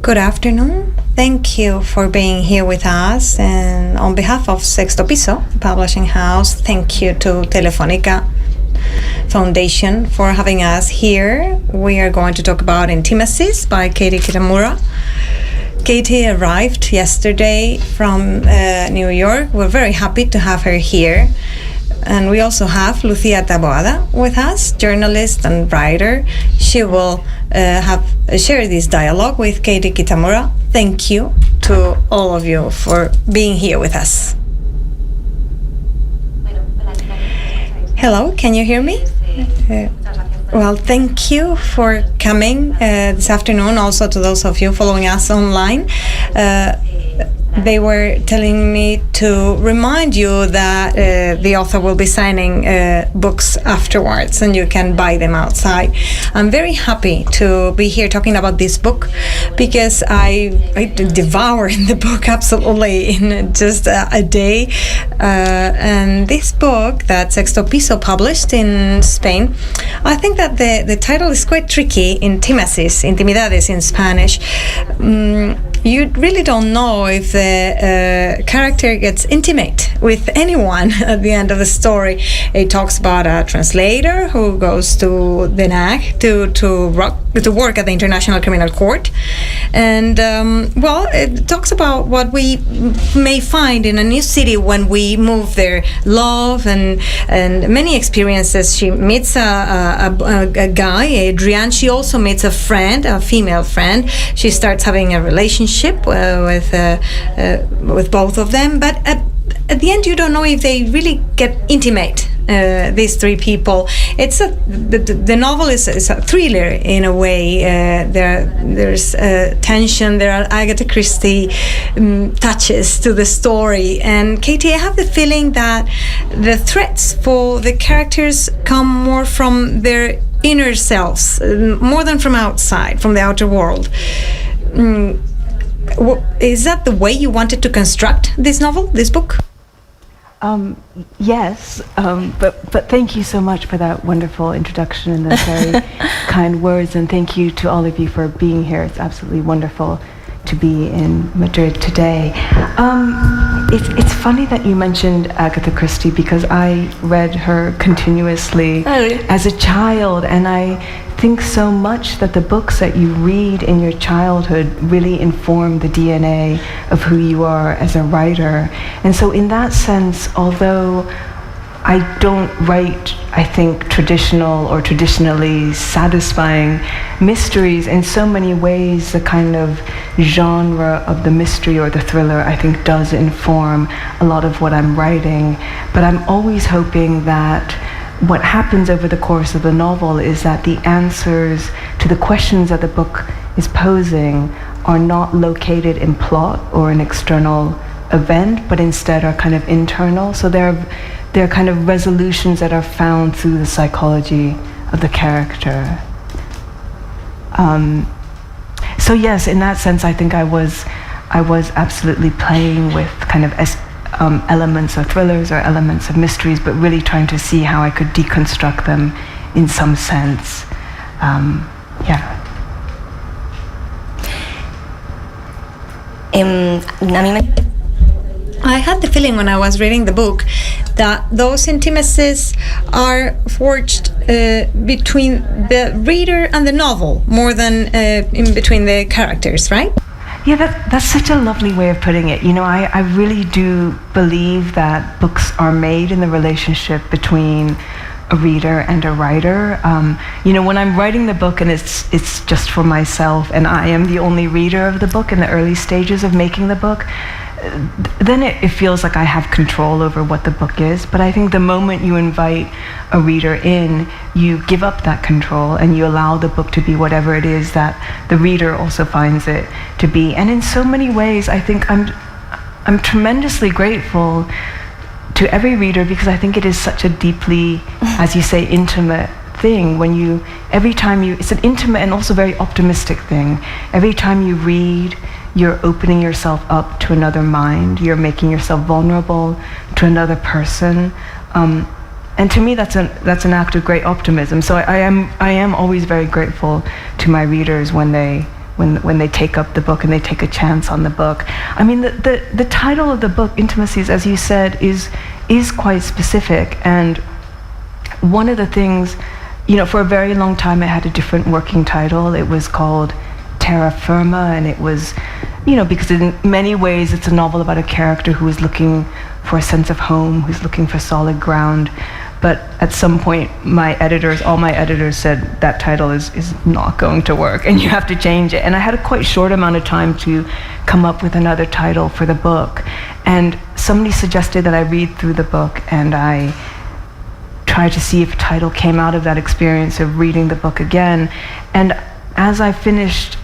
Good afternoon. Thank you for being here with us. And on behalf of Sexto Piso, the publishing house, thank you to Telefónica Foundation for having us here. We are going to talk about Intimacies by Katie Kitamura. Katie arrived yesterday from New York. We're very happy to have her here. And we also have Lucía Taboada with us, journalist and writer. She will share this dialogue with Katie Kitamura. Thank you to all of you for being here with us. Hello, can you hear me? Well, thank you for coming this afternoon, also to those of you following us online. They were telling me to remind you that the author will be signing books afterwards, and you can buy them outside. I'm very happy to be here talking about this book because I devoured the book absolutely in just a day. And this book that Sexto Piso published in Spain, I think that the title is quite tricky, Intimidades in Spanish. You really don't know if the character gets intimate with anyone at the end of the story. It talks about a translator who goes to The Hague to work at the International Criminal Court. And, it talks about what we may find in a new city when we move there. Love and many experiences. She meets a guy, Adrian. She also meets a friend, a female friend. She starts having a relationship with both of them, but at the end you don't know if they really get intimate. These three people. The novel is a thriller in a way. There's tension. There are Agatha Christie touches to the story. And Katie, I have the feeling that the threats for the characters come more from their inner selves, more than from outside, from the outer world. Is that the way you wanted to construct this novel, this book? Yes, but thank you so much for that wonderful introduction and those very kind words, and thank you to all of you for being here. It's absolutely wonderful to be in Madrid today. It's funny that you mentioned Agatha Christie because I read her continuously as a child, and I think so much that the books that you read in your childhood really inform the DNA of who you are as a writer. And so in that sense, although I don't write, I think, traditional or traditionally satisfying mysteries, in so many ways the kind of genre of the mystery or the thriller, I think, does inform a lot of what I'm writing. But I'm always hoping that what happens over the course of the novel is that the answers to the questions that the book is posing are not located in plot or an external event, but instead are kind of internal. So they're kind of resolutions that are found through the psychology of the character. So yes, in that sense, I think I was absolutely playing with kind of elements of thrillers or elements of mysteries, but really trying to see how I could deconstruct them in some sense. I had the feeling when I was reading the book that those intimacies are forged between the reader and the novel more than in between the characters, right? Yeah, that's such a lovely way of putting it. You know, I really do believe that books are made in the relationship between a reader and a writer. When I'm writing the book and it's just for myself and I am the only reader of the book in the early stages of making the book, then it feels like I have control over what the book is. But I think the moment you invite a reader in, you give up that control and you allow the book to be whatever it is that the reader also finds it to be. And in so many ways, I think I'm tremendously grateful to every reader because I think it is such a deeply, as you say, intimate thing. It's an intimate and also very optimistic thing. Every time you read, you're opening yourself up to another mind. You're making yourself vulnerable to another person. And to me, that's an act of great optimism. So I am always very grateful to my readers when they when they take up the book and they take a chance on the book. I mean, the title of the book, Intimacies, as you said, is quite specific. And one of the things, for a very long time it had a different working title. It was called Terra Firma, and it was, because in many ways it's a novel about a character who is looking for a sense of home, who's looking for solid ground. But at some point, all my editors said that title is not going to work and you have to change it. And I had a quite short amount of time to come up with another title for the book. And somebody suggested that I read through the book, and I tried to see if a title came out of that experience of reading the book again. And as I finished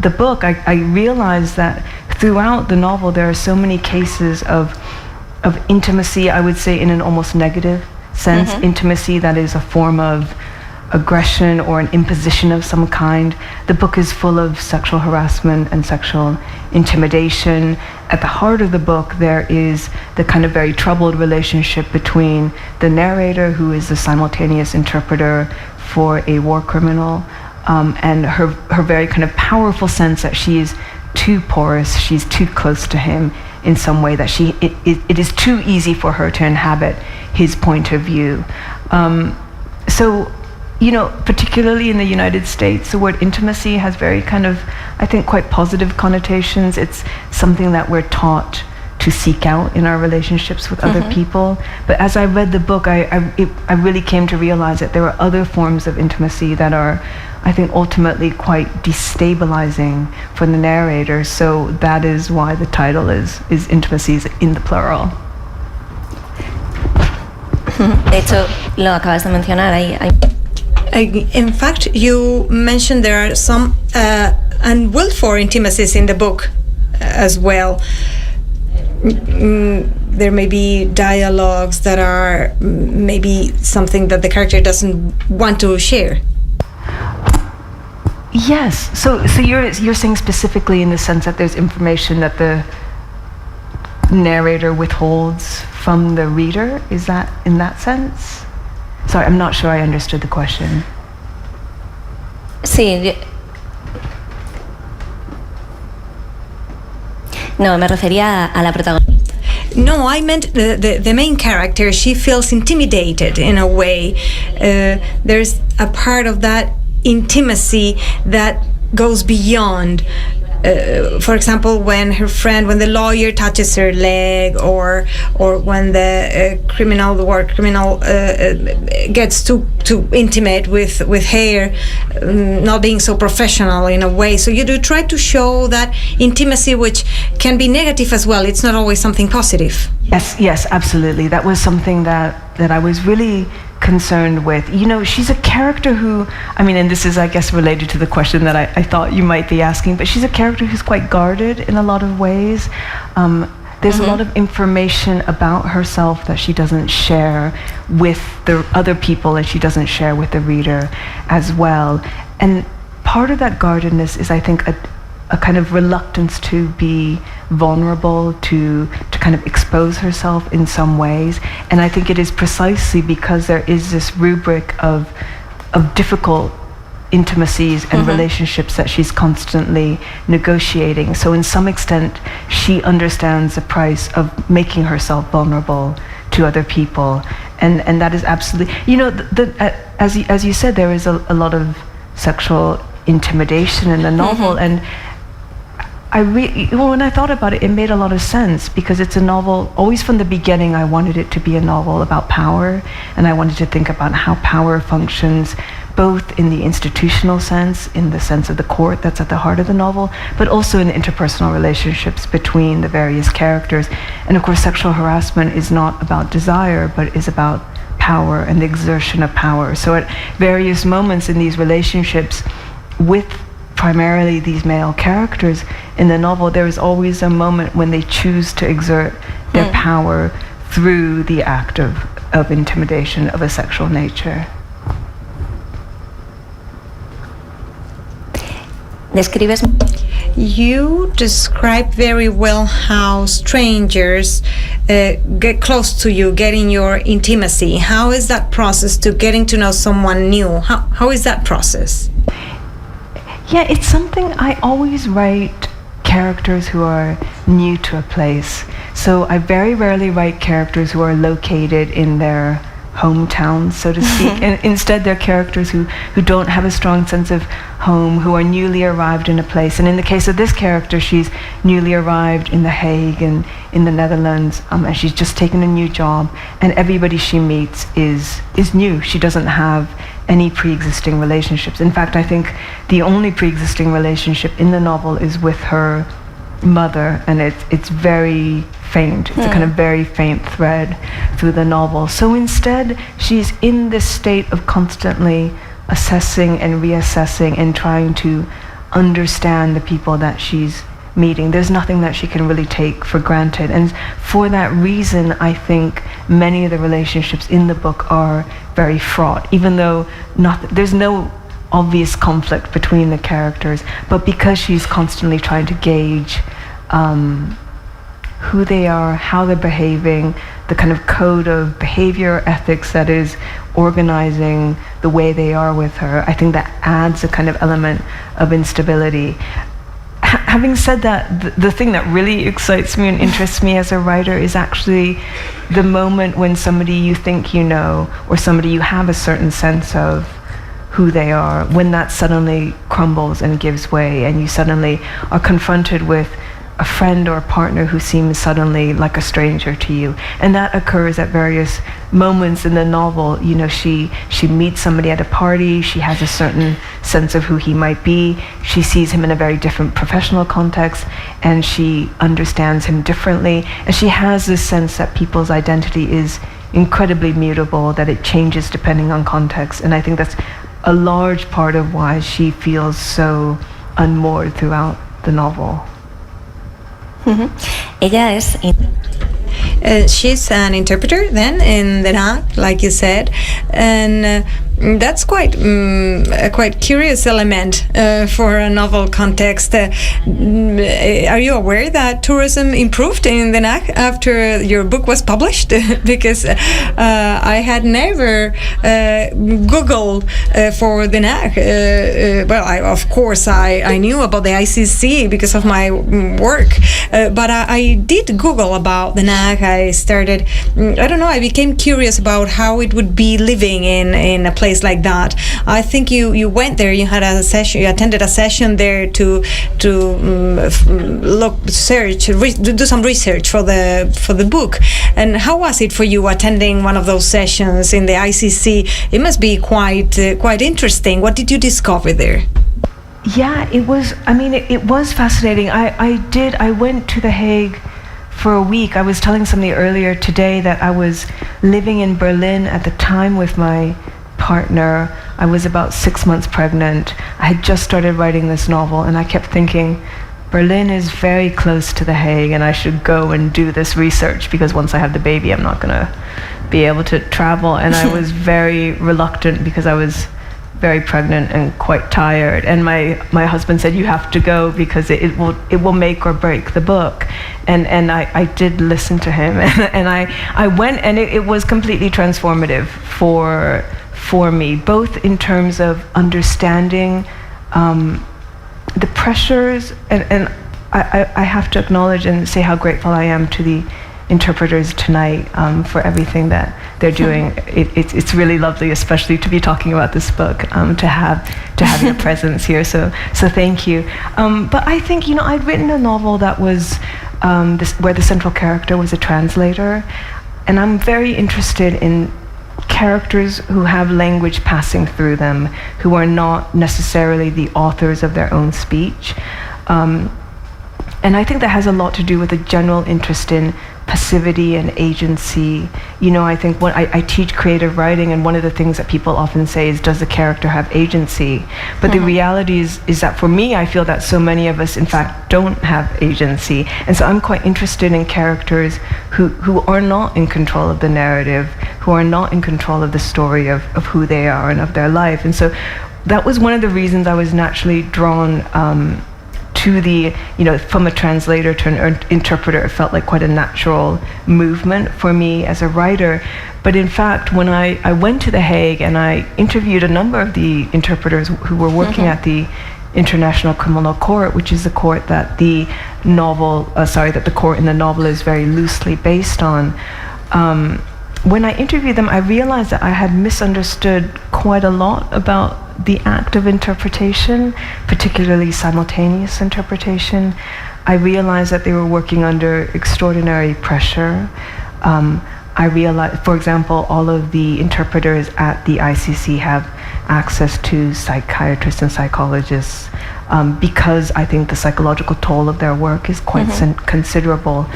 the book, I realized that throughout the novel there are so many cases of intimacy, I would say in an almost negative sense, intimacy that is a form of aggression or an imposition of some kind. The book is full of sexual harassment and sexual intimidation. At the heart of the book there is the kind of very troubled relationship between the narrator, who is the simultaneous interpreter for a war criminal, and her very kind of powerful sense that she is too porous, she's too close to him in some way, that it is too easy for her to inhabit his point of view. So, particularly in the United States, the word intimacy has very kind of, I think, quite positive connotations. It's something that we're taught to seek out in our relationships with other people. But as I read the book, I really came to realize that there are other forms of intimacy that are, I think, ultimately quite destabilizing for the narrator. So that is why the title is Intimacies in the plural. De hecho, lo acabas de mencionar ahí. In fact, you mentioned there are some unwillful intimacies in the book as well. There may be dialogues that are maybe something that the character doesn't want to share. Yes. So you're saying specifically in the sense that there's information that the narrator withholds from the reader? Is that in that sense? Sorry, I'm not sure I understood the question. Sí. No, me refería a la protagonista. No, I meant the main character. She feels intimidated in a way. There's a part of that intimacy that goes beyond. For example, when the lawyer touches her leg, or when the criminal gets too intimate with her, not being so professional in a way. So you do try to show that intimacy, which can be negative as well. It's not always something positive. Yes, absolutely. That was something that I was really concerned with. She's a character who, and this is, I guess, related to the question that I thought you might be asking, but she's a character who's quite guarded in a lot of ways. There's a lot of information about herself that she doesn't share with the other people, and she doesn't share with the reader as well. And part of that guardedness is, I think, a kind of reluctance to be vulnerable, to kind of expose herself in some ways. And I think it is precisely because there is this rubric of difficult intimacies and relationships that she's constantly negotiating. So in some extent, she understands the price of making herself vulnerable to other people. And that is absolutely, as you said, there is a lot of sexual intimidation in the novel. And when I thought about it, it made a lot of sense, because it's a novel. Always from the beginning, I wanted it to be a novel about power, and I wanted to think about how power functions, both in the institutional sense, in the sense of the court that's at the heart of the novel, but also in the interpersonal relationships between the various characters. And of course, sexual harassment is not about desire, but is about power and the exertion of power. So at various moments in these relationships with primarily these male characters in the novel, there is always a moment when they choose to exert their power through the act of intimidation of a sexual nature. You describe very well how strangers get close to you, get in your intimacy. How is that process to getting to know someone new? How is that process? Yeah, it's something I always write characters who are new to a place. So I very rarely write characters who are located in their hometowns, so to speak, and instead they're characters who don't have a strong sense of home, who are newly arrived in a place. And in the case of this character, she's newly arrived in The Hague and in the Netherlands, and she's just taken a new job, and everybody she meets is new. She doesn't have any pre-existing relationships. In fact, I think the only pre-existing relationship in the novel is with her mother, and it's very faint. It's a kind of very faint thread through the novel. So instead, she's in this state of constantly assessing and reassessing and trying to understand the people that she's meeting. There's nothing that she can really take for granted. And for that reason, I think many of the relationships in the book are very fraught, even though there's no obvious conflict between the characters, but because she's constantly trying to gauge who they are, how they're behaving, the kind of code of behavior, ethics that is organizing the way they are with her, I think that adds a kind of element of instability. Having said that, the thing that really excites me and interests me as a writer is actually the moment when somebody you think you know, or somebody you have a certain sense of who they are, when that suddenly crumbles and gives way, and you suddenly are confronted with a friend or a partner who seems suddenly like a stranger to you. And that occurs at various moments in the novel. You know, she meets somebody at a party, she has a certain sense of who he might be, she sees him in a very different professional context, and she understands him differently, and she has this sense that people's identity is incredibly mutable, that it changes depending on context. And I think that's a large part of why she feels so unmoored throughout the novel. Ella es she's an interpreter then in The Hague, like you said, and that's quite a quite curious element for a novel context. Are you aware that tourism improved in The Hague after your book was published? Because I had never Googled for The Hague. Well, of course, I knew about the ICC because of my work, but I did Google about The Hague. I started, I became curious about how it would be living in a place like that. I think you went there, you had a session, you attended a session there to do some research for the book. And how was it for you attending one of those sessions in the ICC? It must be quite interesting. What did you discover there? Yeah, it was fascinating. I went to The Hague for a week. I was telling somebody earlier today that I was living in Berlin at the time with my partner. I was about 6 months pregnant. I had just started writing this novel, and I kept thinking, Berlin is very close to The Hague, and I should go and do this research, because once I have the baby, I'm not going to be able to travel. And I was very reluctant because I was very pregnant and quite tired, and my husband said, you have to go because it will make or break the book. And I did listen to him, and I went, and it was completely transformative for me, both in terms of understanding the pressures, and I have to acknowledge and say how grateful I am to the interpreters tonight for everything that they're doing. It's really lovely, especially to be talking about this book, to have your presence here. So thank you. But I think I'd written a novel that was where the central character was a translator, and I'm very interested in characters who have language passing through them, who are not necessarily the authors of their own speech. And I think that has a lot to do with a general interest in passivity and agency. I think when I teach creative writing, and one of the things that people often say is, does the character have agency? But the reality is that for me, I feel that so many of us, in fact, don't have agency. And so I'm quite interested in characters who are not in control of the narrative, who are not in control of the story of who they are and of their life. And so that was one of the reasons I was naturally drawn to the, from a translator to an interpreter. It felt like quite a natural movement for me as a writer. But in fact, when I went to The Hague and I interviewed a number of the interpreters who were working at the International Criminal Court, which is the court that the court in the novel is very loosely based on. When I interviewed them, I realized that I had misunderstood quite a lot about the act of interpretation, particularly simultaneous interpretation. I realized that they were working under extraordinary pressure. I realized, for example, all of the interpreters at the ICC have access to psychiatrists and psychologists because I think the psychological toll of their work is quite considerable.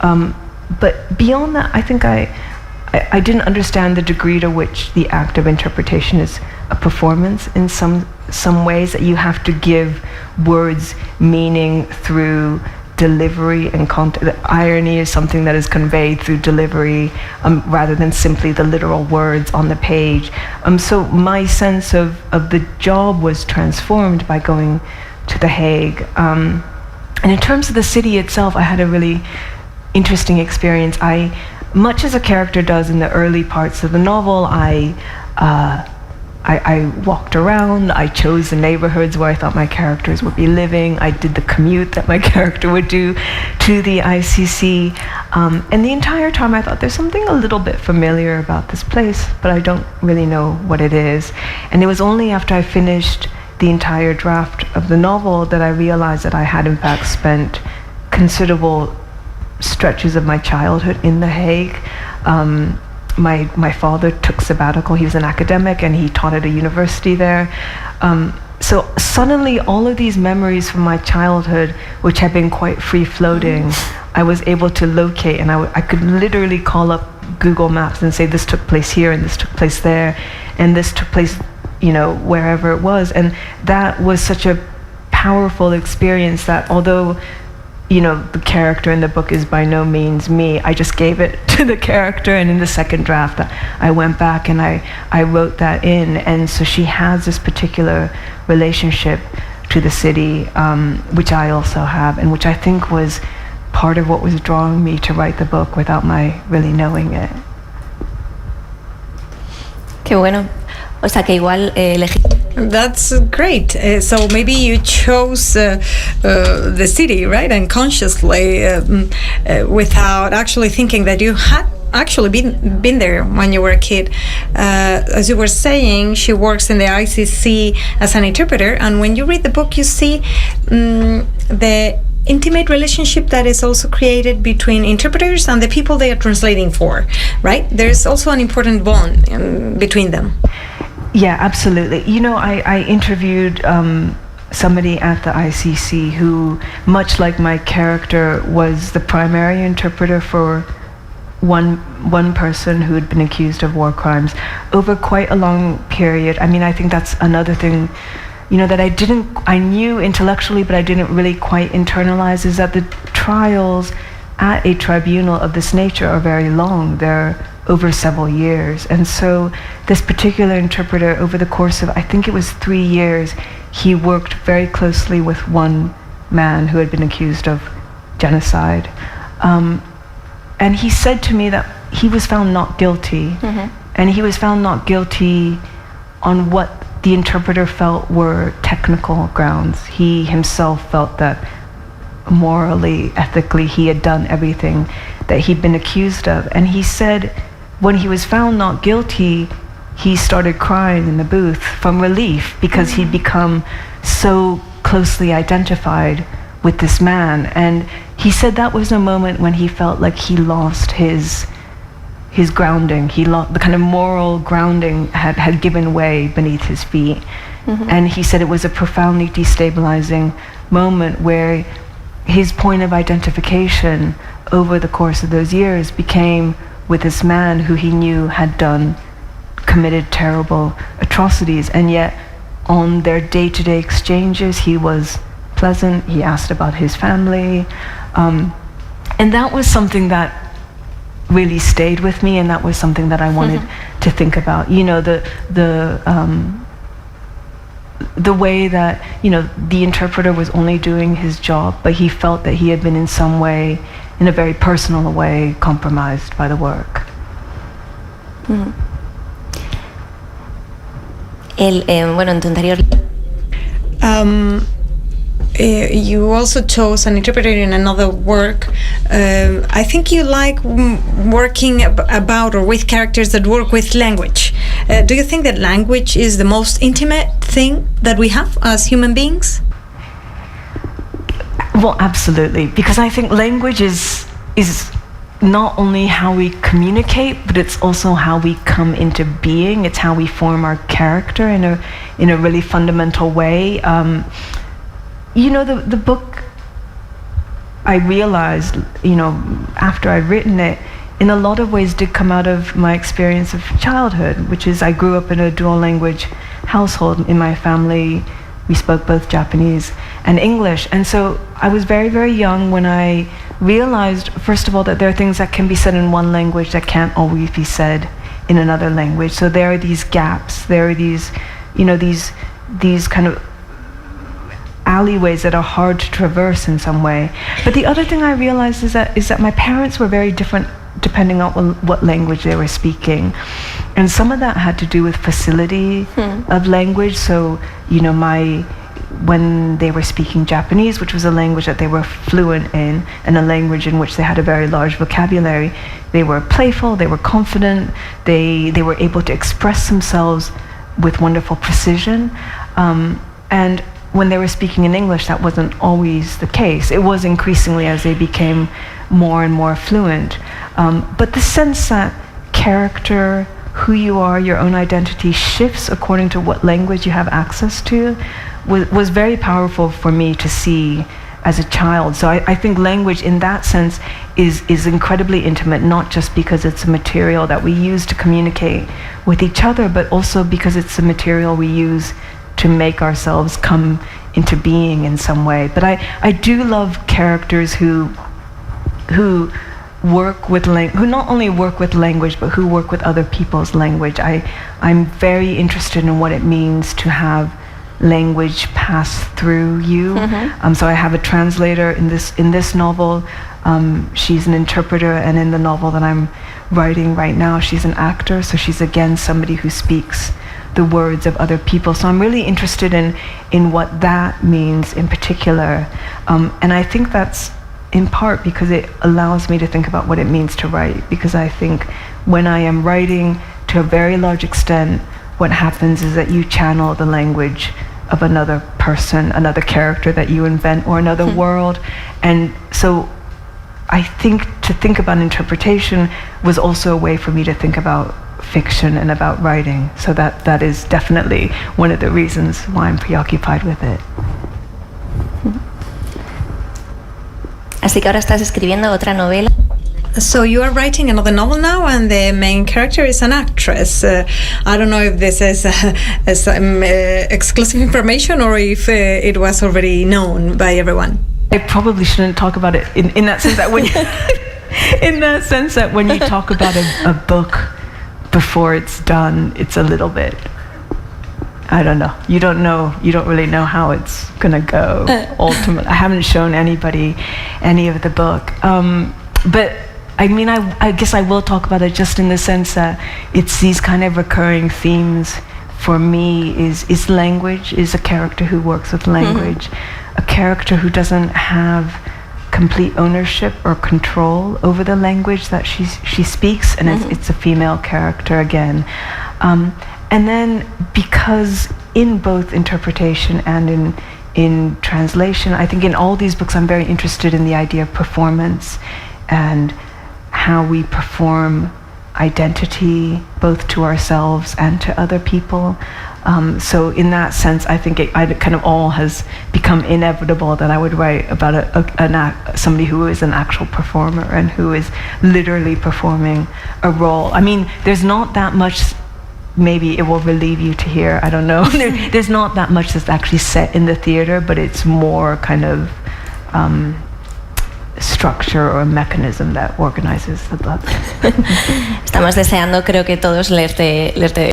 But beyond that, I think I didn't understand the degree to which the act of interpretation is a performance in some ways, that you have to give words meaning through delivery and content. The irony is something that is conveyed through delivery rather than simply the literal words on the page. So my sense of the job was transformed by going to The Hague. And in terms of the city itself, I had a really interesting experience. Much as a character does in the early parts of the novel, I walked around, I chose the neighborhoods where I thought my characters would be living, I did the commute that my character would do to the ICC, and the entire time I thought there's something a little bit familiar about this place, but I don't really know what it is. And it was only after I finished the entire draft of the novel that I realized that I had in fact spent considerable stretches of my childhood in The Hague. My father took sabbatical. He was an academic and he taught at a university there. So suddenly all of these memories from my childhood, which had been quite free-floating, I was able to locate, and I could literally call up Google Maps and say this took place here and this took place there and this took place, wherever it was. And that was such a powerful experience that although the character in the book is by no means me, I just gave it to the character, and in the second draft I went back and I wrote that in, and so she has this particular relationship to the city, which I also have, and which I think was part of what was drawing me to write the book without my really knowing it. Qué bueno. O sea que igual That's great. So maybe you chose the city, right? Unconsciously, without actually thinking that you had actually been there when you were a kid. As you were saying, she works in the ICC as an interpreter, and when you read the book, you see the intimate relationship that is also created between interpreters and the people they are translating for, right? There's also an important bond between them. Yeah, absolutely. I interviewed somebody at the ICC who, much like my character, was the primary interpreter for one person who had been accused of war crimes over quite a long period. I mean, I think that's another thing, that I knew intellectually, but I didn't really quite internalize, is that the trials at a tribunal of this nature are very long. They're over several years. And so this particular interpreter, over the course of, I think it was 3 years, he worked very closely with one man who had been accused of genocide. And he said to me that he was found not guilty. And he was found not guilty on what the interpreter felt were technical grounds. He himself felt that morally, ethically, he had done everything that he'd been accused of. And he said when he was found not guilty, he started crying in the booth from relief because he'd become so closely identified with this man. And he said that was a moment when he felt like he lost his grounding. He lost the kind of moral grounding had given way beneath his feet. And he said it was a profoundly destabilizing moment where his point of identification over the course of those years became with this man who he knew had committed terrible atrocities, and yet on their day-to-day exchanges he was pleasant. He asked about his family, and that was something that really stayed with me, and that was something that I wanted to think about. The way that the interpreter was only doing his job, but he felt that he had been in some way, in a very personal way, compromised by the work. Bueno, en tu anterior You also chose an interpreter in another work. I think you like working about or with characters that work with language. Do you think that language is the most intimate thing that we have as human beings? Well, absolutely, because I think language is not only how we communicate, but it's also how we come into being. It's how we form our character in a really fundamental way. The book, I realized, after I'd written it, in a lot of ways did come out of my experience of childhood, which is I grew up in a dual language household. In my family, we spoke both Japanese and English. And so I was very, very young when I realized, first of all, that there are things that can be said in one language that can't always be said in another language. So there are these gaps, there are these kind of alleyways that are hard to traverse in some way. But the other thing I realized is that my parents were very different depending on what language they were speaking. And some of that had to do with facility of language. So, when they were speaking Japanese, which was a language that they were fluent in, and a language in which they had a very large vocabulary, they were playful, they were confident, they were able to express themselves with wonderful precision. And when they were speaking in English, that wasn't always the case. It was increasingly as they became more and more fluent. But the sense that character, who you are, your own identity shifts according to what language you have access to was very powerful for me to see as a child. So I think language in that sense is incredibly intimate, not just because it's a material that we use to communicate with each other, but also because it's a material we use to make ourselves come into being in some way. But I do love characters who work with who not only work with language, but who work with other people's language. I'm very interested in what it means to have language pass through you. So I have a translator in this novel. She's an interpreter, and in the novel that I'm writing right now, she's an actor. So she's again somebody who speaks the words of other people. So I'm really interested in what that means in particular. And I think that's in part because it allows me to think about what it means to write. Because I think when I am writing, to a very large extent, what happens is that you channel the language of another person, another character that you invent, or another world. And so I think to think about interpretation was also a way for me to think about fiction and about writing. So that is definitely one of the reasons why I'm preoccupied with it. Así que ahora estás escribiendo otra novela. So you are writing another novel now, and the main character is an actress. I don't know if this is exclusive information or if it was already known by everyone. I probably shouldn't talk about it in that sense that when you talk about a book before it's done, it's a little bit, I don't know. You don't really know how it's gonna go ultimately. I haven't shown anybody any of the book. But I mean, I guess I will talk about it just in the sense that it's these kind of recurring themes for me is language, is a character who works with language, a character who doesn't have complete ownership or control over the language that she speaks, and it's a female character again. And then because in both interpretation and in translation, I think in all these books I'm very interested in the idea of performance and how we perform identity both to ourselves and to other people. So in that sense, I think it kind of all has become inevitable that I would write about somebody who is an actual performer and who is literally performing a role. I mean, there's not that much, maybe it will relieve you to hear, I don't know. There's not that much that's actually set in the theater, but it's more kind of structure or mechanism that organizes the book. Estamos deseando, creo que todos leerte.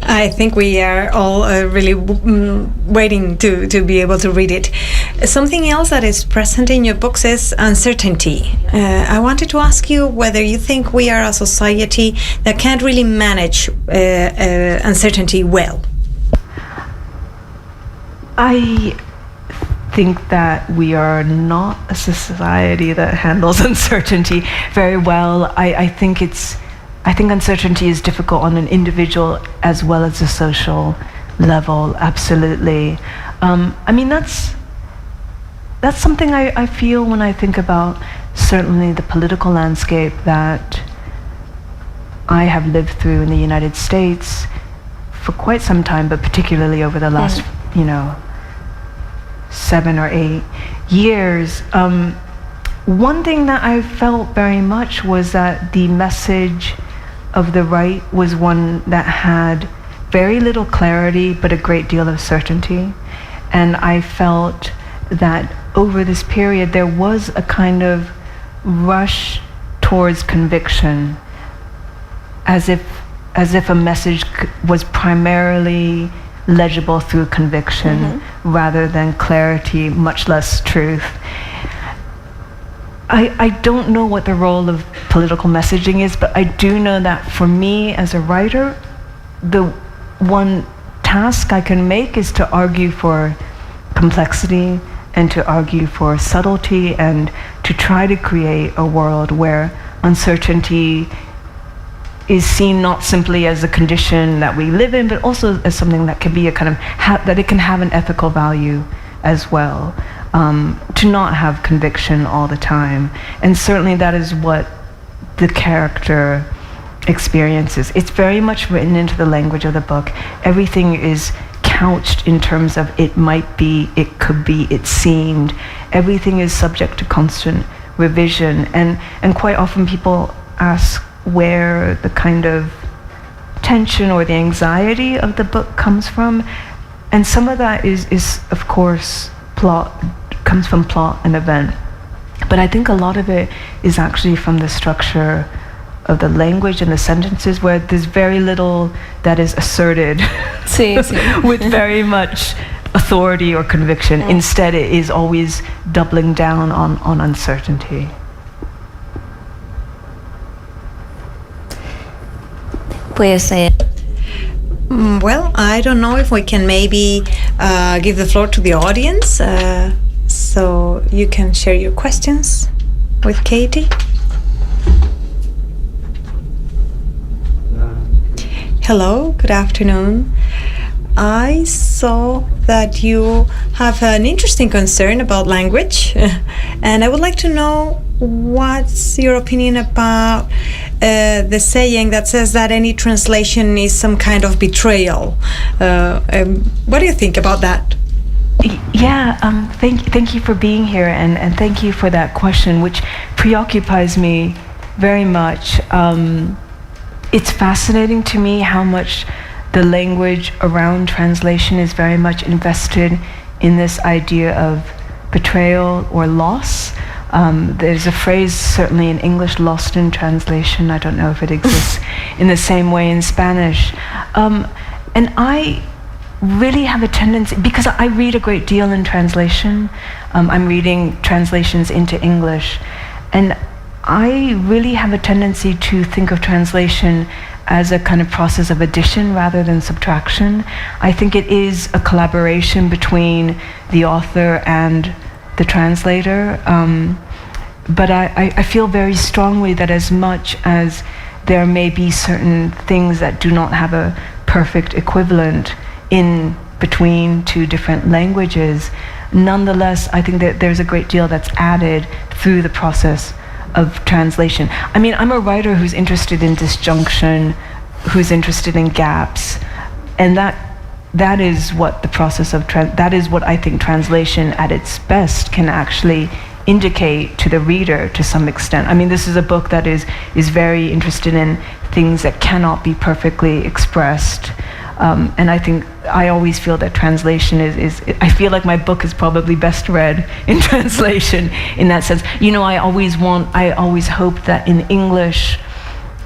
I think we are all really waiting to be able to read it. Something else that is present in your books is uncertainty. I wanted to ask you whether you think we are a society that can't really manage uncertainty well. I think that we are not a society that handles uncertainty very well. I think uncertainty is difficult on an individual as well as a social level, absolutely. I mean, that's something I feel when I think about certainly the political landscape that I have lived through in the United States for quite some time, but particularly over the last, 7 or 8 years. One thing that I felt very much was that the message of the right was one that had very little clarity, but a great deal of certainty. And I felt that over this period, there was a kind of rush towards conviction, as if a message was primarily legible through conviction rather than clarity, much less truth. I don't know what the role of political messaging is, but I do know that for me as a writer, the one task I can make is to argue for complexity and to argue for subtlety and to try to create a world where uncertainty is seen not simply as a condition that we live in, but also as something that can be a kind of, that it can have an ethical value as well. To not have conviction all the time. And certainly that is what the character experiences. It's very much written into the language of the book. Everything is couched in terms of it might be, it could be, it seemed. Everything is subject to constant revision. And quite often people ask where the kind of tension or the anxiety of the book comes from. And some of that is of course, comes from plot and event. But I think a lot of it is actually from the structure of the language and the sentences, where there's very little that is asserted with very much authority or conviction. Instead, it is always doubling down on uncertainty. Pues, well, I don't know if we can maybe give the floor to the audience, so you can share your questions with Katie. Hello, good afternoon. I saw that you have an interesting concern about language, and I would like to know what's your opinion about the saying that says that any translation is some kind of betrayal. What do you think about that? Yeah, thank you for being here, and thank you for that question, which preoccupies me very much. It's fascinating to me how much the language around translation is very much invested in this idea of betrayal or loss. There's a phrase, certainly in English, lost in translation. I don't know if it exists in the same way in Spanish. And I really have a tendency, because I read a great deal in translation. I'm reading translations into English. And I really have a tendency to think of translation as a kind of process of addition rather than subtraction. I think it is a collaboration between the author and the translator. But I feel very strongly that as much as there may be certain things that do not have a perfect equivalent in between two different languages, nonetheless, I think that there's a great deal that's added through the process of translation. I mean, I'm a writer who's interested in disjunction, who's interested in gaps, and that is what the process of that is what I think translation at its best can actually indicate to the reader to some extent. I mean, this is a book that is very interested in things that cannot be perfectly expressed. And I think I always feel that translation is I feel like my book is probably best read in translation in that sense. You know, I always hope that in English,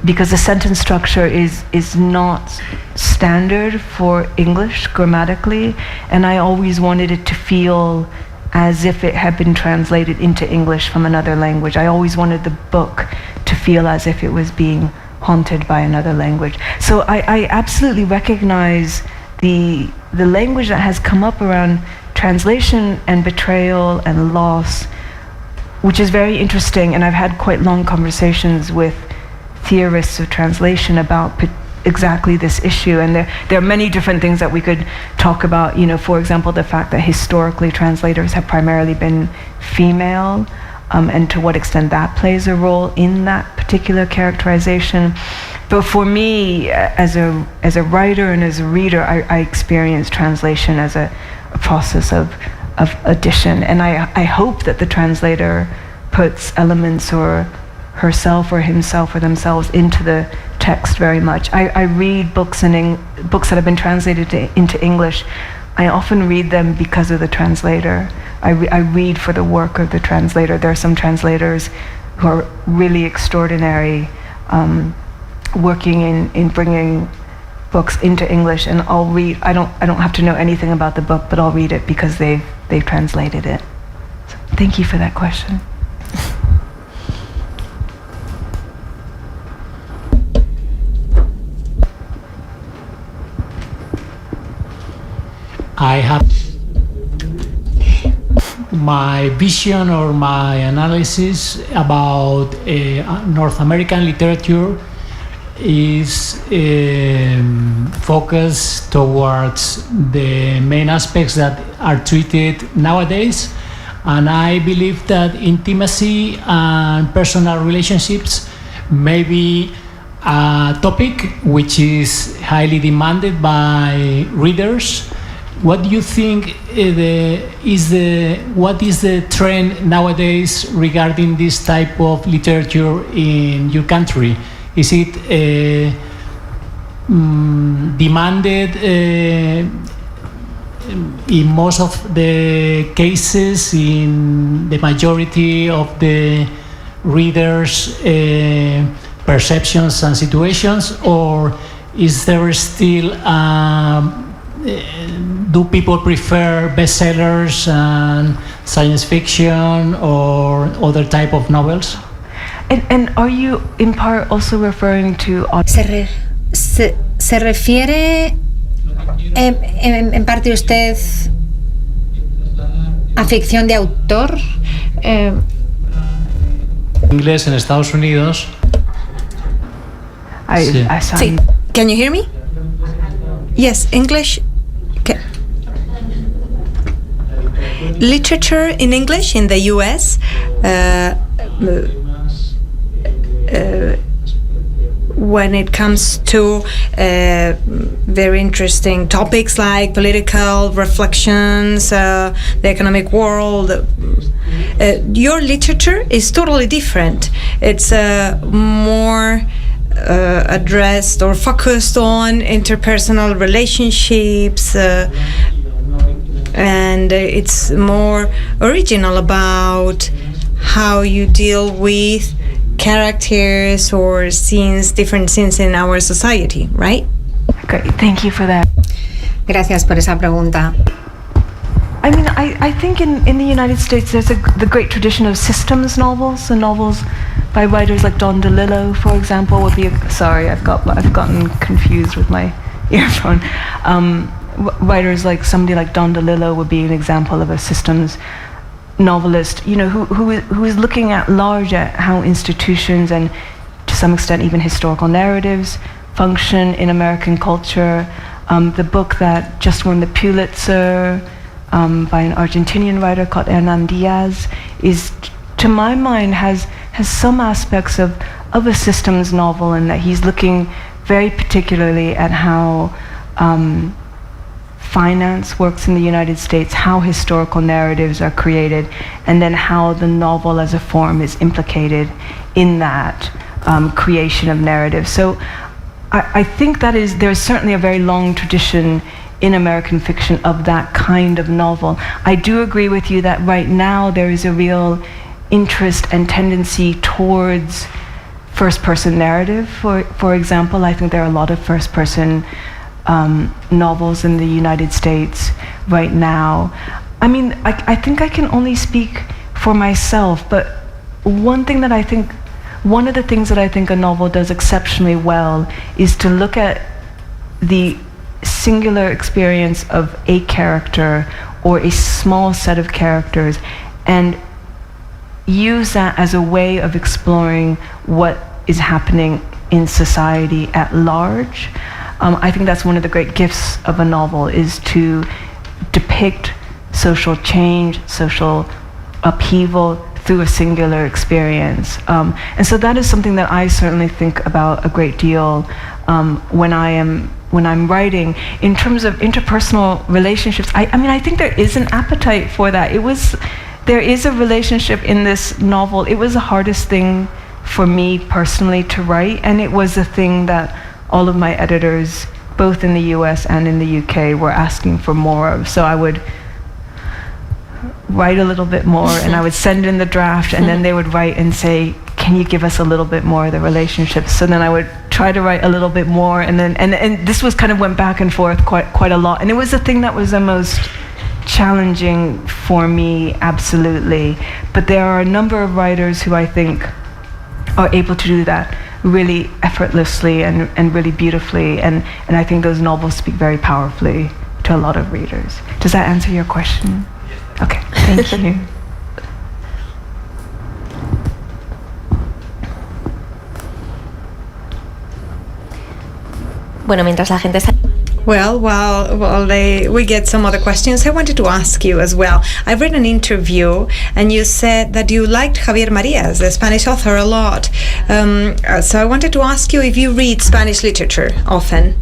because the sentence structure is not standard for English grammatically, and I always wanted it to feel as if it had been translated into English from another language. I always wanted the book to feel as if it was being haunted by another language. So I absolutely recognize the language that has come up around translation and betrayal and loss, which is very interesting, and I've had quite long conversations with theorists of translation about exactly this issue, and there are many different things that we could talk about. For example, the fact that historically translators have primarily been female, and to what extent that plays a role in that particular characterization. But for me, as a writer and as a reader, I experience translation as a process of addition, and I hope that the translator puts elements or herself or himself or themselves into the text very much. I read books books that have been translated into English. I often read them because of the translator. I read for the work of the translator. There are some translators who are really extraordinary, working in bringing books into English, and I'll read. I don't have to know anything about the book, but I'll read it because they've translated it. So thank you for that question. I have my vision or my analysis about North American literature is focused towards the main aspects that are treated nowadays, and I believe that intimacy and personal relationships may be a topic which is highly demanded by readers. What do you think what is the trend nowadays regarding this type of literature in your country? Is it demanded in most of the cases, in the majority of the readers' perceptions and situations, or is there still do people prefer bestsellers and science fiction or other type of novels? And are you in part also referring to... ¿Se refiere en parte usted a ficción de autor? Inglés en Estados Unidos. Sí. Can you hear me? Yes, English. Okay. Literature in English in the US when it comes to very interesting topics like political reflections, the economic world, your literature is totally different. It's more addressed or focused on interpersonal relationships, and it's more original about how you deal with characters or scenes, different scenes in our society, right? Great, thank you for that. Gracias por esa pregunta. I mean, I think in the United States there's the great tradition of systems novels, and novels by writers like Don DeLillo, for example, would be. Sorry, I've gotten confused with my earphone. Writers like somebody like Don DeLillo would be an example of a systems novelist, who is looking at large at how institutions and to some extent even historical narratives function in American culture. The book that just won the Pulitzer by an Argentinian writer called Hernán Díaz is, to my mind, has some aspects of a systems novel, in that he's looking very particularly at how finance works in the United States, how historical narratives are created, and then how the novel as a form is implicated in that creation of narrative. So I think there's certainly a very long tradition in American fiction of that kind of novel. I do agree with you that right now there is a real interest and tendency towards first-person narrative. For example, I think there are a lot of first-person novels in the United States right now. I mean, I think I can only speak for myself, but one of the things that I think a novel does exceptionally well is to look at the singular experience of a character or a small set of characters and use that as a way of exploring what is happening in society at large. I think that's one of the great gifts of a novel, is to depict social change, social upheaval through a singular experience. And so that is something that I certainly think about a great deal when I'm writing. In terms of interpersonal relationships, I mean, I think there is an appetite for that. There is a relationship in this novel. It was the hardest thing for me personally to write, and it was the thing that all of my editors, both in the US and in the UK, were asking for more of. So I would write a little bit more and I would send in the draft, and then they would write and say, can you give us a little bit more of the relationships? So then I would try to write a little bit more, and then and this was kind of went back and forth quite a lot. And it was the thing that was the most challenging for me, absolutely. But there are a number of writers who I think are able to do that really effortlessly and really beautifully, and I think those novels speak very powerfully to a lot of readers. Does that answer your question? Okay, thank you. Bueno, mientras la gente está... Well, while we get some other questions, I wanted to ask you as well. I read an interview and you said that you liked Javier Marías, the Spanish author, a lot. So I wanted to ask you if you read Spanish literature often.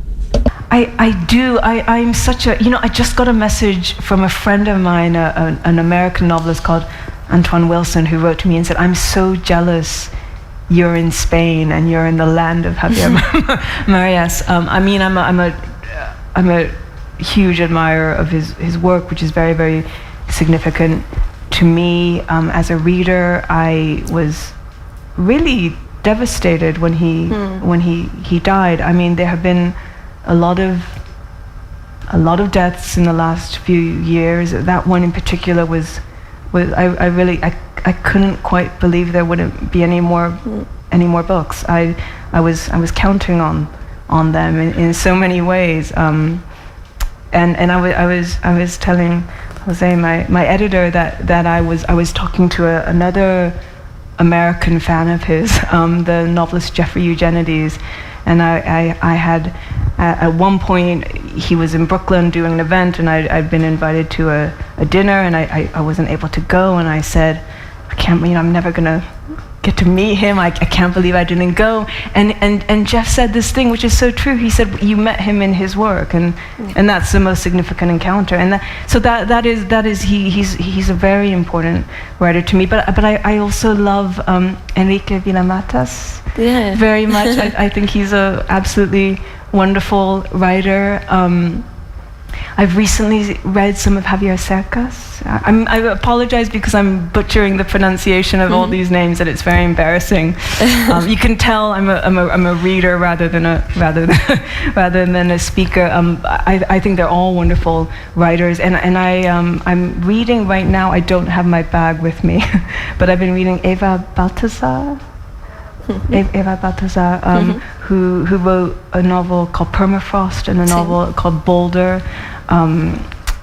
I do. I'm such a, I just got a message from a friend of mine, an American novelist called Antoine Wilson, who wrote to me and said, I'm so jealous you're in Spain and you're in the land of Javier Marías. I mean, I'm a huge admirer of his work, which is very, very significant to me. As a reader, I was really devastated when he died. I mean, there have been a lot of deaths in the last few years. That one in particular was I couldn't quite believe there wouldn't be any more books. I was counting on them in so many ways. And I was telling Jose, my editor, that I was talking to another American fan of his, the novelist Jeffrey Eugenides, and I had at one point he was in Brooklyn doing an event, and I'd been invited to a dinner, and I wasn't able to go, and I said, I'm never gonna get to meet him. I can't believe I didn't go. And Jeff said this thing, which is so true. He said, you met him in his work, and that's the most significant encounter. And that is he's a very important writer to me. But I also love Enrique Villamatas very much. I think he's a absolutely wonderful writer. I've recently read some of Javier Cercas. I apologize because I'm butchering the pronunciation of all these names, and it's very embarrassing. You can tell I'm a reader rather than a speaker. I think they're all wonderful writers, and I'm reading right now. I don't have my bag with me, but I've been reading Eva Baltazar. Who wrote a novel called Permafrost and a novel called Boulder,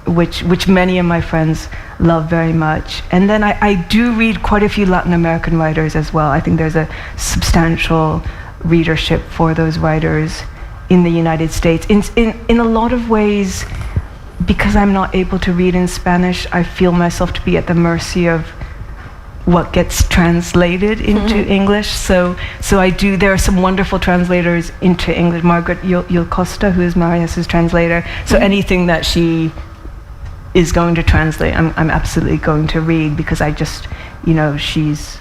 which many of my friends love very much. And then I do read quite a few Latin American writers as well. I think there's a substantial readership for those writers in the United States. In a lot of ways, because I'm not able to read in Spanish, I feel myself to be at the mercy of what gets translated into English. So I do. There are some wonderful translators into English. Margaret Yul Costa, who is Marias's translator. So anything that she is going to translate, I'm absolutely going to read, because I just, she's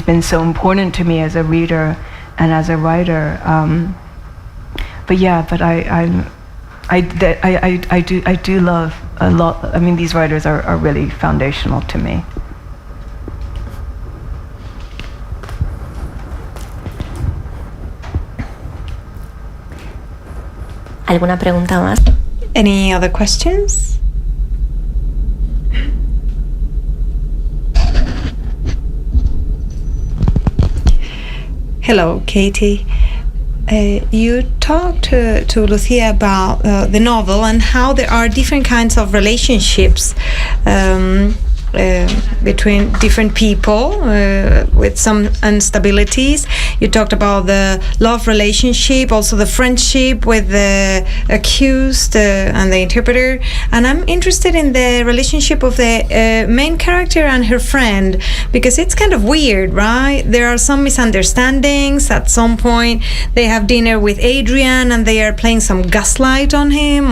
been so important to me as a reader and as a writer. But I do love a lot. I mean, these writers are really foundational to me. ¿Alguna pregunta más? Any other questions? Hello, Katie. You talked to Lucía about the novel and how there are different kinds of relationships between different people with some instabilities. You talked about the love relationship, also the friendship with the accused and the interpreter. And I'm interested in the relationship of the main character and her friend, because it's kind of weird, right? There are some misunderstandings. At some point, they have dinner with Adrian and they are playing some gaslight on him.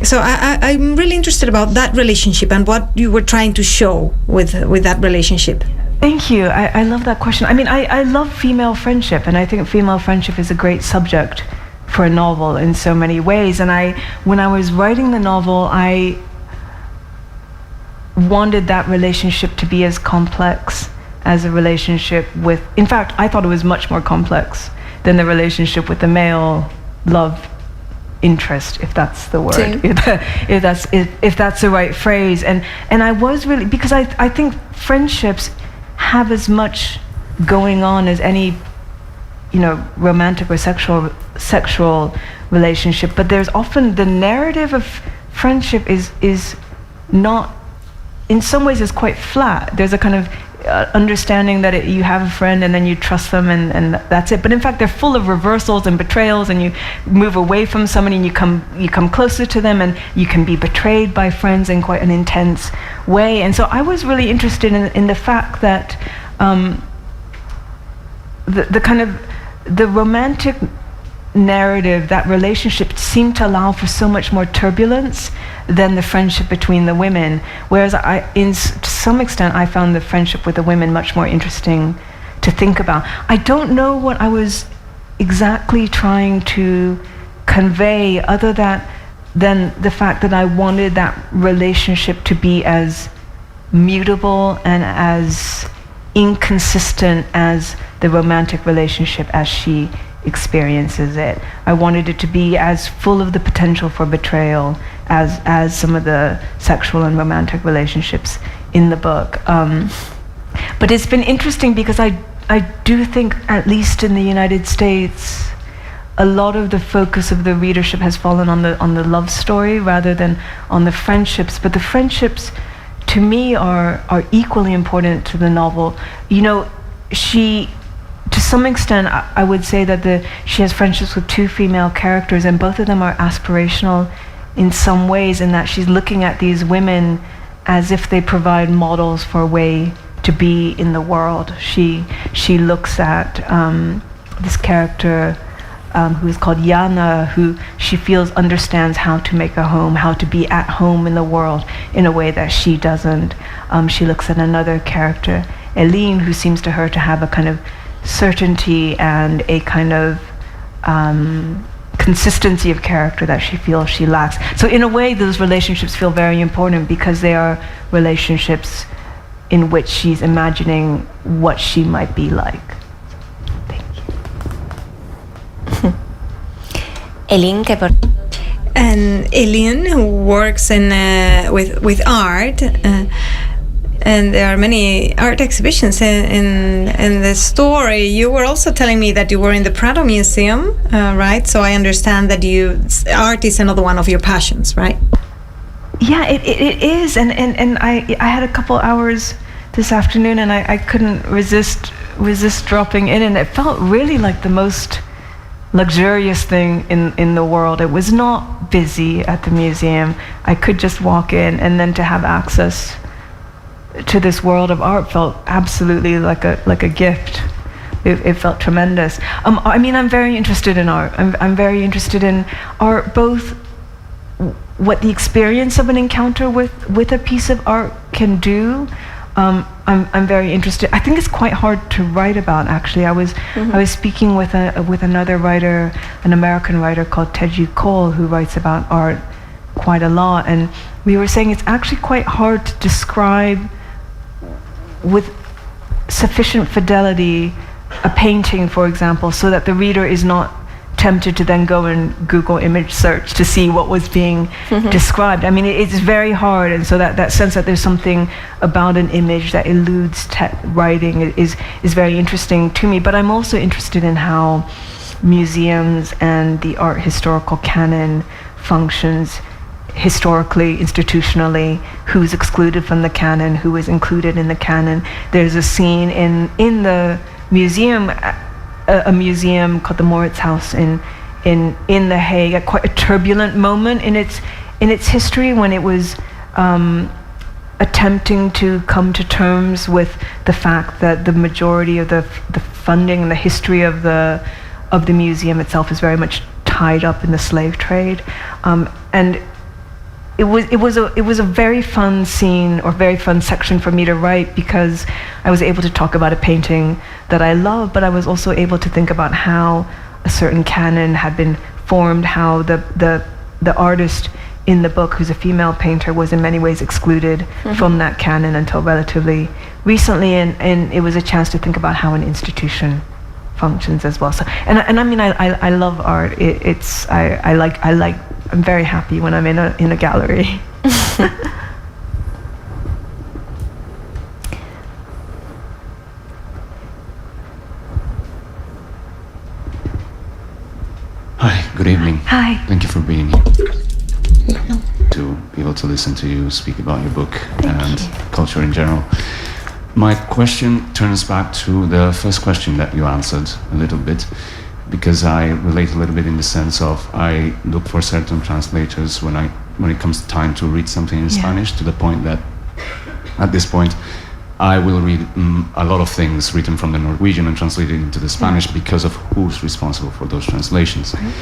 So I'm really interested about that relationship and what you were trying to show with that relationship. Thank you. I love that question. I mean, I love female friendship, and I think female friendship is a great subject for a novel in so many ways. And when I was writing the novel, I wanted that relationship to be as complex as a relationship with, in fact, I thought it was much more complex than the relationship with the male love interest, if that's the word, if that's the right phrase. And I was really, because I think friendships have as much going on as any, romantic or sexual relationship, but there's often the narrative of friendship is not, in some ways, is quite flat. There's a kind of understanding that you have a friend and then you trust them and that's it. But in fact, they're full of reversals and betrayals, and you move away from somebody and you come closer to them, and you can be betrayed by friends in quite an intense way. And so I was really interested in the fact that the romantic narrative, that relationship seemed to allow for so much more turbulence than the friendship between the women, whereas to some extent I found the friendship with the women much more interesting to think about. I don't know what I was exactly trying to convey other than the fact that I wanted that relationship to be as mutable and as inconsistent as the romantic relationship as she experiences it. I wanted it to be as full of the potential for betrayal as some of the sexual and romantic relationships in the book. But it's been interesting because I do think, at least in the United States, a lot of the focus of the readership has fallen on the love story rather than on the friendships. But the friendships, to me, are equally important to the novel. To some extent, I would say that she has friendships with two female characters, and both of them are aspirational in some ways, in that she's looking at these women as if they provide models for a way to be in the world. She looks at this character who is called Yana, who she feels understands how to make a home, how to be at home in the world in a way that she doesn't. She looks at another character, Eileen, who seems to her to have a kind of certainty and a kind of consistency of character that she feels she lacks. So in a way, those relationships feel very important because they are relationships in which she's imagining what she might be like. Thank you. And Eileen, who works with art, and there are many art exhibitions in the story. You were also telling me that you were in the Prado Museum, right? So I understand that art is another one of your passions, right? Yeah, it is. And I had a couple hours this afternoon, and I couldn't resist dropping in, and it felt really like the most luxurious thing in the world. It was not busy at the museum. I could just walk in, and then to have access to this world of art felt absolutely like a gift. It felt tremendous. I'm very interested in art. I'm very interested in art, both what the experience of an encounter with a piece of art can do. I'm very interested. I think it's quite hard to write about, actually. I was speaking with another writer, an American writer called Teju Cole, who writes about art quite a lot, and we were saying it's actually quite hard to describe with sufficient fidelity a painting, for example, so that the reader is not tempted to then go and Google image search to see what was being described. I mean, it's very hard, and so that sense that there's something about an image that eludes writing is very interesting to me. But I'm also interested in how museums and the art historical canon functions historically, institutionally, who's excluded from the canon, who is included in the canon. There's a scene in the museum, a museum called the Moritz House in The Hague, at quite a turbulent moment in its history, when it was attempting to come to terms with the fact that the majority of the funding and the history of the museum itself is very much tied up in the slave trade, and it was a very fun scene, or very fun section for me to write, because I was able to talk about a painting that I love, but I was also able to think about how a certain canon had been formed, how the artist in the book, who's a female painter, was in many ways excluded from that canon until relatively recently, and it was a chance to think about how an institution functions as well. So, and I mean, I love art. I'm very happy when I'm in a gallery. Hi, good evening. Hi. Thank you for being here. To be able to listen to you speak about your book and culture in general. My question turns back to the first question that you answered a little bit, because I relate a little bit in the sense of I look for certain translators when it comes to time to read something in Spanish, to the point that at this point I will read a lot of things written from the Norwegian and translated into the Spanish because of who's responsible for those translations. Right.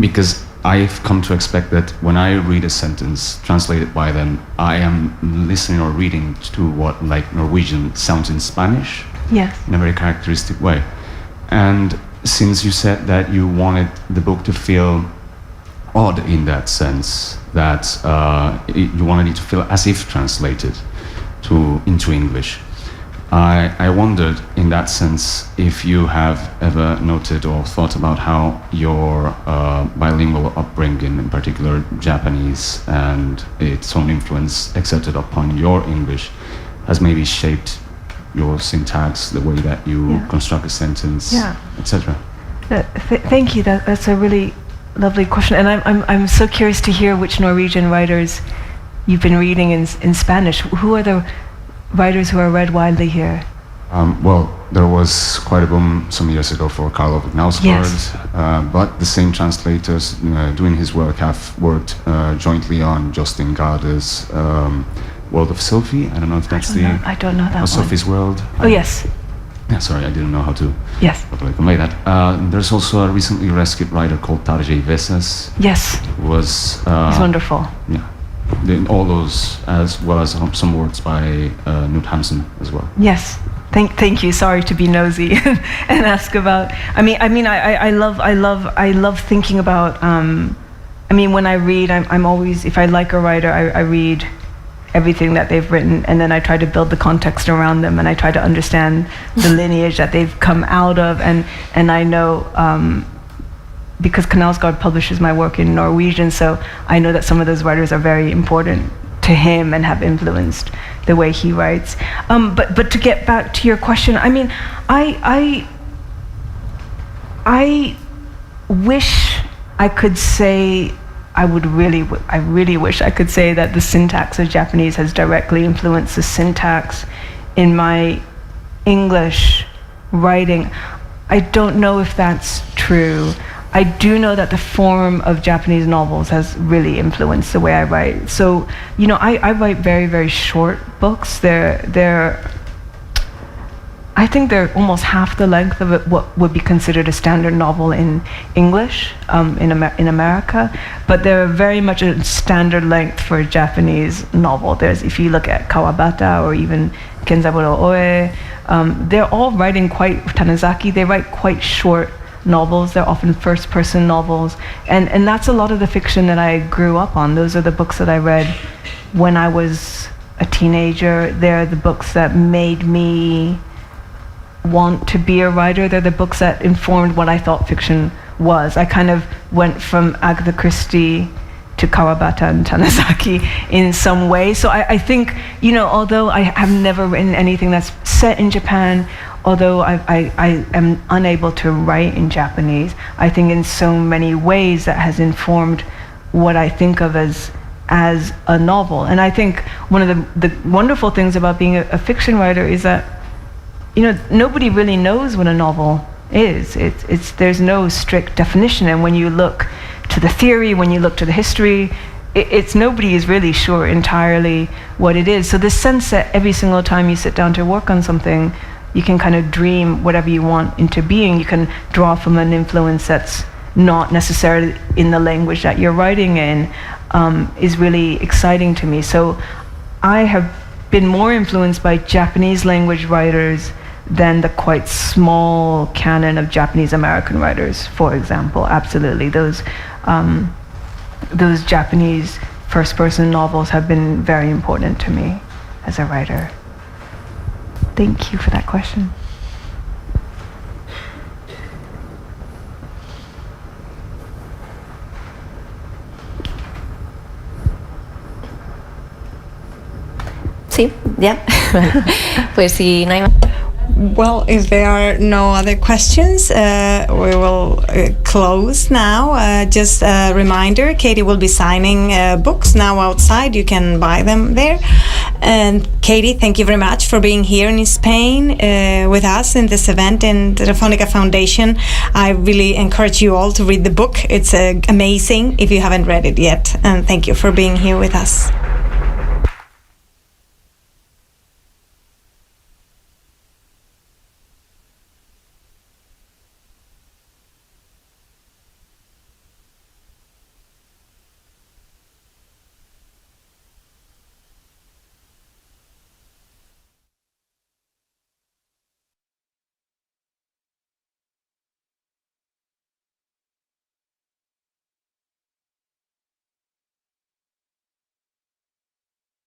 Because I've come to expect that when I read a sentence translated by them, I am listening or reading to what like Norwegian sounds in Spanish, in a very characteristic way. And since you said that you wanted the book to feel odd in that sense, that you wanted it to feel as if translated into English, I wondered in that sense if you have ever noted or thought about how your bilingual upbringing, in particular Japanese, and its own influence exerted upon your English has maybe shaped your syntax, the way that you construct a sentence, etc. Thank you. That's a really lovely question, and I'm so curious to hear which Norwegian writers you've been reading in Spanish. Who are the writers who are read widely here? Well, there was quite a boom some years ago for Karl Ove Knausgård, but the same translators doing his work have worked jointly on Jostein Gaarde's World of Sophie. I don't know if that's I don't know that one. Sophie's World. Oh, yes. Yeah, sorry, I didn't know how to properly convey that. There's also a recently rescued writer called Tarjei Veses. Yes. He's wonderful. Yeah. All those, as well as some works by Knut Hamsun as well. Yes. Thank you. Sorry to be nosy and ask about. I love thinking about. When I read, I'm always, if I like a writer, I read everything that they've written, and then I try to build the context around them, and I try to understand the lineage that they've come out of, and I know. Because Knausgård publishes my work in Norwegian, so I know that some of those writers are very important to him and have influenced the way he writes. But to get back to your question, I wish I could say, I really wish I could say that the syntax of Japanese has directly influenced the syntax in my English writing. I don't know if that's true. I do know that the form of Japanese novels has really influenced the way I write. So, I write very, very short books. I think they're almost half the length of what would be considered a standard novel in English, in America, but they're very much a standard length for a Japanese novel. If you look at Kawabata or even Kenzaburo Oe, they're all writing Tanizaki, they write quite short novels. They're often first-person novels, and that's a lot of the fiction that I grew up on. Those are the books that I read when I was a teenager. They're the books that made me want to be a writer. They're the books that informed what I thought fiction was. I kind of went from Agatha Christie to Kawabata and Tanizaki in some way. So I think, although I have never written anything that's set in Japan although I am unable to write in Japanese, I think in so many ways that has informed what I think of as a novel. And I think one of the wonderful things about being a fiction writer is that, you know, nobody really knows what a novel is. There's no strict definition, and when you look to the theory, when you look to the history, nobody is really sure entirely what it is. So this sense that every single time you sit down to work on something, you can kind of dream whatever you want into being. You can draw from an influence that's not necessarily in the language that you're writing in, is really exciting to me. So I have been more influenced by Japanese language writers than the quite small canon of Japanese American writers, for example. Absolutely. Those Japanese first-person novels have been very important to me as a writer. Thank you for that question. Sí, ya. Pues si no hay más. Well, if there are no other questions, we will close now. Just a reminder, Katie will be signing books now outside. You can buy them there. And Katie, thank you very much for being here in Spain with us in this event in the Telefonica Foundation. I really encourage you all to read the book. It's amazing if you haven't read it yet. And thank you for being here with us.